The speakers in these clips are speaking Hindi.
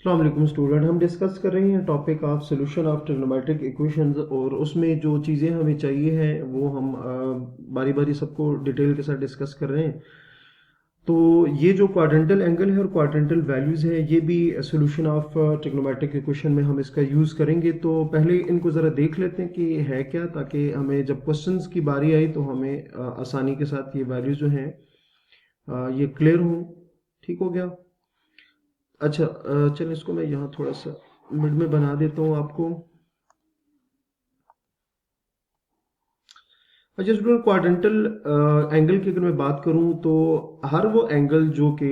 अस्सलाम वालेकुम स्टूडेंट। हम डिस्कस कर रहे हैं topic of solution of trigonometric equations और उसमें जो चीज़ें हमें चाहिए हैं वो हम बारी बारी सबको डिटेल के साथ डिस्कस कर रहे हैं। तो ये जो क्वाड्रेंटल एंगल है और क्वाड्रेंटल वैल्यूज है ये भी सोल्यूशन ऑफ ट्रिग्नोमेट्रिक इक्वेशन में हम इसका यूज़ करेंगे। तो पहले इनको ज़रा देख लेते हैं कि है क्या, ताकि हमें जब क्वेश्चंस की बारी आई तो हमें आसानी के साथ ये वैल्यूज जो हैं ये क्लियर हों। ठीक हो गया। अच्छा, चलो इसको मैं यहाँ थोड़ा सा मिड में बना देता हूँ आपको। अच्छा स्टूडेंट, क्वाड्रेंटल एंगल की अगर मैं बात करूँ तो हर वो एंगल जो कि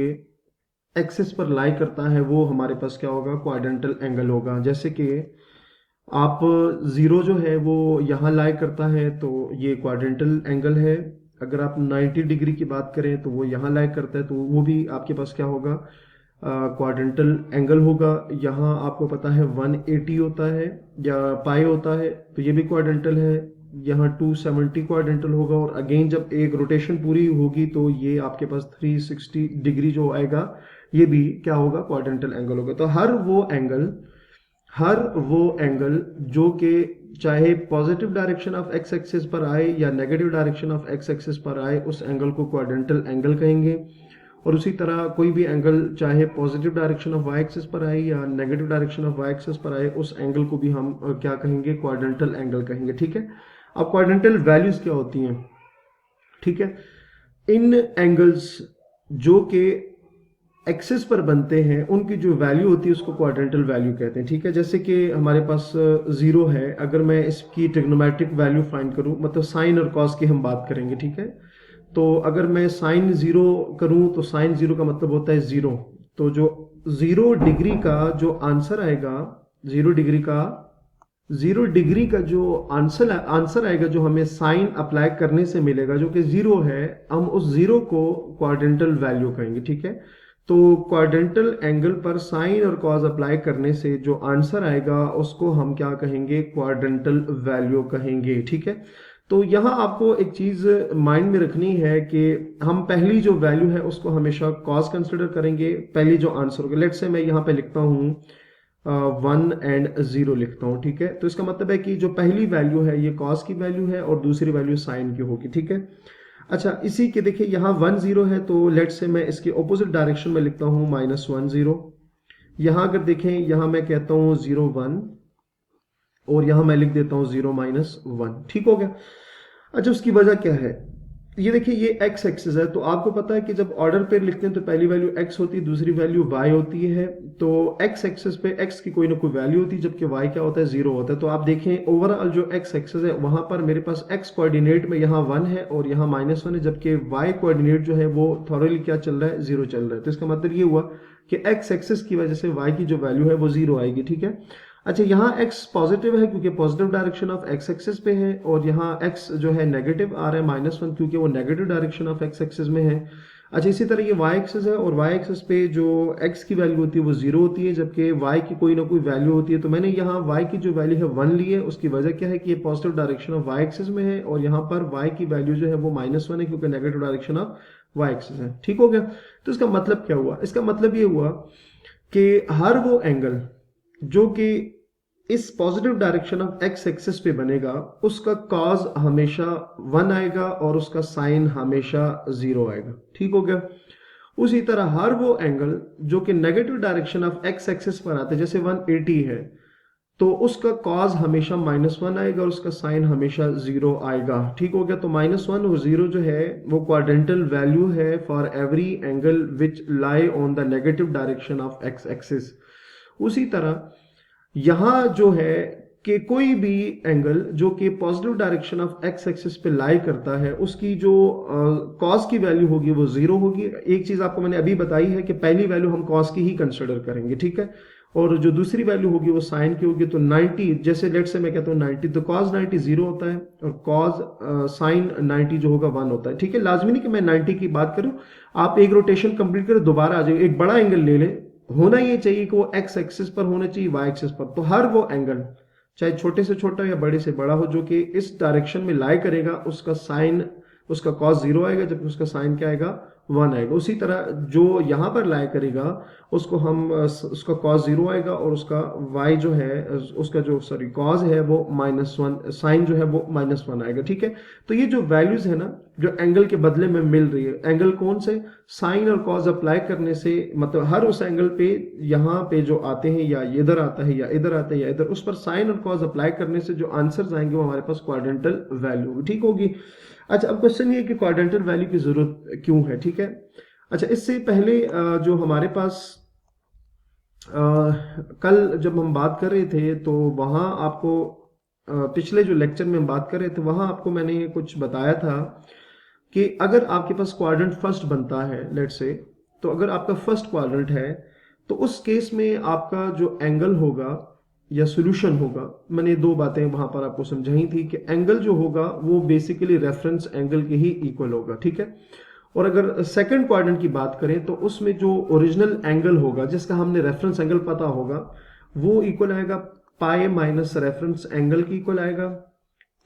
एक्सिस पर लाई करता है वो हमारे पास क्या होगा, क्वाड्रेंटल एंगल होगा। जैसे कि आप ज़ीरो जो है वो यहाँ लाई करता है तो ये क्वाड्रेंटल एंगल है। अगर आप 90 डिग्री की बात करें तो वो यहाँ लाई करता है तो वो भी आपके पास क्या होगा, क्वाड्रेंटल एंगल होगा। यहाँ आपको पता है 180 होता है या पाई होता है तो ये भी क्वाड्रेंटल है। यहाँ 270 क्वाड्रेंटल होगा और अगेन जब एक रोटेशन पूरी होगी तो ये आपके पास 360 डिग्री जो आएगा ये भी क्या होगा, क्वाड्रेंटल एंगल होगा। तो हर वो एंगल जो कि चाहे positive direction of x axis पर आए या negative direction of x axis पर आए उस एंगल को क्वाड्रेंटल एंगल कहेंगे। और उसी तरह कोई भी एंगल चाहे positive direction of Y axis पर आए या negative direction of Y axis पर आए उस एंगल को भी हम क्या कहेंगे, क्वाड्रेंटल एंगल कहेंगे। ठीक है। अब क्वाड्रेंटल वैल्यूज क्या होती हैं, ठीक है। इन एंगल्स जो कि एक्सिस पर बनते हैं उनकी जो वैल्यू होती है उसको क्वाड्रेंटल वैल्यू कहते हैं। ठीक है। जैसे कि हमारे पास जीरो है, अगर मैं इसकी ट्रिग्नोमेट्रिक वैल्यू फाइंड करूं, मतलब साइन और कॉस की हम बात करेंगे। ठीक है। तो अगर मैं साइन जीरो करूं तो साइन जीरो का मतलब होता है जीरो। तो जो 0 डिग्री का जो आंसर आएगा, 0 डिग्री का जो आंसर आएगा जो हमें साइन अप्लाई करने से मिलेगा जो कि जीरो है, हम उस जीरो को क्वाड्रेंटल वैल्यू कहेंगे। ठीक है। तो क्वाड्रेंटल एंगल पर साइन और कॉस अप्लाई करने से जो आंसर आएगा उसको हम क्या कहेंगे, क्वाड्रेंटल वैल्यू कहेंगे। ठीक है। तो यहाँ आपको एक चीज माइंड में रखनी है कि हम पहली जो वैल्यू है उसको हमेशा कॉस कंसिडर करेंगे, पहली जो आंसर होगा। लेट्स से मैं यहाँ पे लिखता हूँ 1 एंड 0 लिखता हूँ। ठीक है। तो इसका मतलब है कि जो पहली वैल्यू है ये कॉस की वैल्यू है और दूसरी वैल्यू साइन की होगी। ठीक है। अच्छा, इसी के देखिए यहाँ 1 0 है तो लेट्स से मैं इसके ऑपोजिट डायरेक्शन में लिखता हूँ -1 0। यहाँ अगर देखें, यहाँ मैं कहता हूँ 0 1 और यहाँ मैं लिख देता हूँ 0 -1। ठीक हो गया। अच्छा, उसकी वजह क्या है, ये देखिए ये x एक्सिस है। तो आपको पता है कि जब ऑर्डर पेयर लिखते हैं तो पहली वैल्यू x होती है, दूसरी वैल्यू y होती है। तो x एक्सिस पे x की कोई ना कोई वैल्यू होती है जबकि y क्या होता है, 0 होता है। तो आप देखें ओवरऑल जो x एक्सिस है वहां पर मेरे पास x कोऑर्डिनेट में यहाँ 1 है और यहाँ -1 है, जबकि y कोऑर्डिनेट जो है वो थॉरली क्या चल रहा है, 0 चल रहा है। तो इसका मतलब ये हुआ कि x एक्सिस की वजह से y की जो वैल्यू है वो 0 आएगी। ठीक है। अच्छा, यहाँ x पॉजिटिव है क्योंकि positive direction of x axis पे है और यहाँ x जो है नेगेटिव आ रहा है -1 क्योंकि वो negative direction of x axis में है। अच्छा, इसी तरह ये y एक्सिस है और y एक्सिस पे जो x की वैल्यू होती है वो 0 होती है जबकि y की कोई ना कोई वैल्यू होती है। तो मैंने यहाँ y की जो वैल्यू है 1 ली है। उसकी वजह क्या है कि ये positive direction of y axis में है और यहाँ पर y की वैल्यू जो है वो -1 है क्योंकि negative direction of y axis है। ठीक हो गया। तो इसका मतलब क्या हुआ, इसका मतलब ये हुआ कि हर वो एंगल जो कि इस positive direction of x axis पे बनेगा उसका कॉज हमेशा 1 आएगा और उसका साइन हमेशा 0 आएगा। ठीक हो गया। उसी तरह हर वो एंगल जो कि negative direction of x axis पर आते हैं, जैसे 180 है, तो उसका कॉज हमेशा -1 आएगा और उसका साइन हमेशा 0 आएगा। ठीक हो गया। तो -1 और 0 जो है वो क्वाड्रेंटल वैल्यू है for every angle which lie on the negative direction of x axis. उसी तरह यहां जो है कि कोई भी एंगल जो कि positive direction of x axis पे लाई करता है उसकी जो कॉस की वैल्यू होगी वो 0 होगी। एक चीज आपको मैंने अभी बताई है कि पहली वैल्यू हम कॉस की ही कंसिडर करेंगे। ठीक है। और जो दूसरी वैल्यू होगी वो साइन की होगी। तो 90, जैसे लेट से मैं कहता हूँ 90, तो कॉस 90 0 होता है और कॉस साइन 90 जो होगा 1 होता है। ठीक है। लाजमी नहीं कि मैं 90 की बात करूं, आप एक रोटेशन कंप्लीट करें दोबारा आ जाए, एक बड़ा एंगल ले लें, होना ये चाहिए कि वो एक्स एक्सिस पर होना चाहिए, वाई एक्सिस पर। तो हर वो एंगल चाहे छोटे से छोटा या बड़े से बड़ा हो जो कि इस डायरेक्शन में लाई करेगा उसका साइन उसका कॉस 0 आएगा, जबकि उसका साइन क्या आएगा 1 आएगा। उसी तरह जो यहाँ पर लाया करेगा उसको हम उसका कॉस 0 आएगा और उसका y जो है उसका जो सॉरी कॉस है वो -1, साइन जो है वो -1 आएगा। ठीक है, तो ये जो वैल्यूज है ना जो एंगल के बदले में मिल रही है, एंगल कौन से, साइन और कॉस अप्लाई करने से मतलब हर उस एंगल पे यहाँ पे जो आते हैं या इधर आता है या इधर आता है या इधर, उस पर साइन और कॉस अप्लाई करने से जो आंसर्स आएंगे वो हमारे पास क्वाड्रेंटल वैल्यू होगी। ठीक होगी। अच्छा, अब क्वेश्चन ये कि क्वाड्रेंटल वैल्यू की जरूरत क्यों है। ठीक है, अच्छा इससे पहले जो हमारे पास कल जब हम बात कर रहे थे तो वहाँ आपको पिछले जो लेक्चर में हम बात कर रहे थे वहाँ आपको मैंने कुछ बताया था कि अगर आपके पास क्वाड्रेंट फर्स्ट बनता है लेट्स से, तो अगर आपका फर्स्ट क्वाड्रेंट है तो उस केस में आपका जो एंगल होगा या सॉल्यूशन होगा, मैंने दो बातें वहां पर आपको समझाई थी कि एंगल जो होगा वो बेसिकली रेफरेंस एंगल के ही इक्वल होगा। ठीक है, और अगर सेकंड क्वाड्रेंट की बात करें तो उसमें जो ओरिजिनल एंगल होगा जिसका हमने रेफरेंस एंगल पता होगा वो इक्वल आएगा पाई माइनस रेफरेंस एंगल की इक्वल आएगा।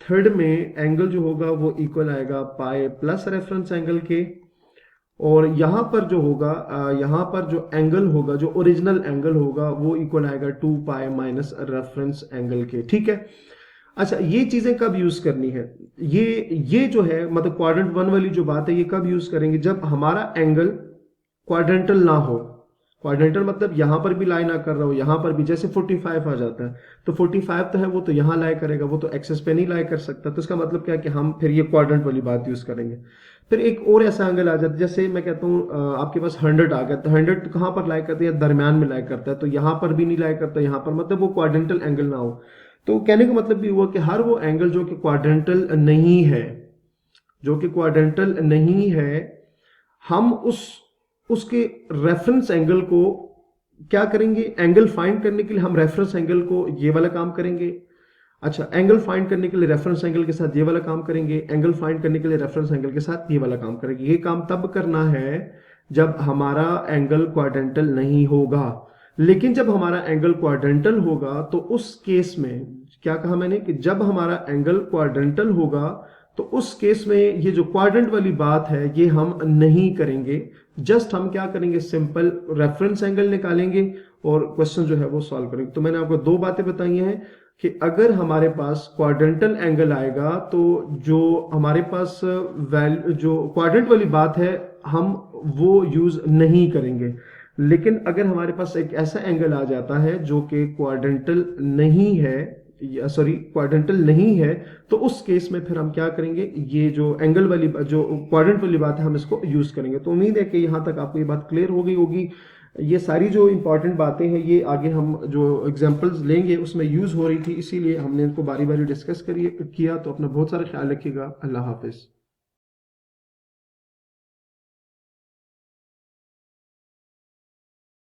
थर्ड में एंगल जो होगा वो इक्वल आएगा पाई प्लस रेफरेंस एंगल के, और यहाँ पर जो होगा यहाँ पर जो एंगल होगा जो ओरिजिनल एंगल होगा वो इक्वल आएगा 2 पाई माइनस रेफरेंस एंगल के। ठीक है, अच्छा ये चीजें कब यूज करनी है, ये जो है मतलब क्वाड्रेंट 1 वाली जो बात है ये कब यूज करेंगे, जब हमारा एंगल क्वाड्रेंटल ना हो। क्वाड्रेंटल मतलब यहां पर भी लाई ना कर रहा हो, यहां पर भी, जैसे 45 आ जाता है तो 45 तो है वो तो यहां लाई करेगा, वो तो एक्सेस पे नहीं लाई कर सकता, तो इसका मतलब क्या है कि हम फिर ये क्वाड्रेंट वाली बात यूज करेंगे। फिर एक और ऐसा एंगल आ जाता है, जैसे मैं कहता हूँ आपके पास 100 आ गया तो 100 कहां पर लाई करता है, दरमियान में लाई करता है, तो यहां पर भी नहीं लाई करता, यहां पर मतलब वो क्वाड्रेंटल एंगल ना हो। तो कहने का मतलब भी हुआ कि हर वो एंगल जो कि क्वाड्रेंटल नहीं है, जो कि क्वाड्रेंटल नहीं है, हम उसके रेफरेंस एंगल को क्या करेंगे, एंगल फाइंड करने के लिए हम रेफरेंस एंगल को ये वाला काम करेंगे। अच्छा, एंगल फाइंड करने के लिए रेफरेंस एंगल के साथ ये वाला काम करेंगे, एंगल फाइंड करने के लिए रेफरेंस एंगल के साथ ये वाला काम करेंगे। ये काम तब करना है जब हमारा एंगल क्वाड्रेंटल नहीं होगा। लेकिन जब हमारा एंगल क्वाड्रेंटल होगा तो उस केस में क्या कहा मैंने कि जब हमारा एंगल क्वाड्रेंटल होगा तो उस केस में ये जो क्वाड्रेंट वाली बात है ये हम नहीं करेंगे। जस्ट हम क्या करेंगे, सिंपल रेफरेंस एंगल निकालेंगे और क्वेश्चन जो है वो सॉल्व करेंगे। तो मैंने आपको दो बातें बताई हैं कि अगर हमारे पास क्वाड्रेंटल एंगल आएगा तो जो हमारे पास वैल्यू जो क्वाड्रेंट वाली बात है हम वो यूज नहीं करेंगे। लेकिन अगर हमारे पास एक ऐसा एंगल आ जाता है जो कि क्वाड्रेंटल नहीं है, सॉरी क्वाड्रेंटल नहीं है, तो उस केस में फिर हम क्या करेंगे, ये जो एंगल वाली जो क्वाड्रेंट वाली बात है हम इसको यूज करेंगे। तो उम्मीद है कि यहाँ तक आपको ये बात क्लियर हो गई होगी। ये सारी जो इंपॉर्टेंट बातें हैं ये आगे हम जो एग्जांपल्स लेंगे उसमें यूज हो रही थी, इसीलिए हमने इनको बारी बारी डिस्कस किया। तो अपना बहुत सारा ख्याल रखिएगा। अल्लाह हाफिज।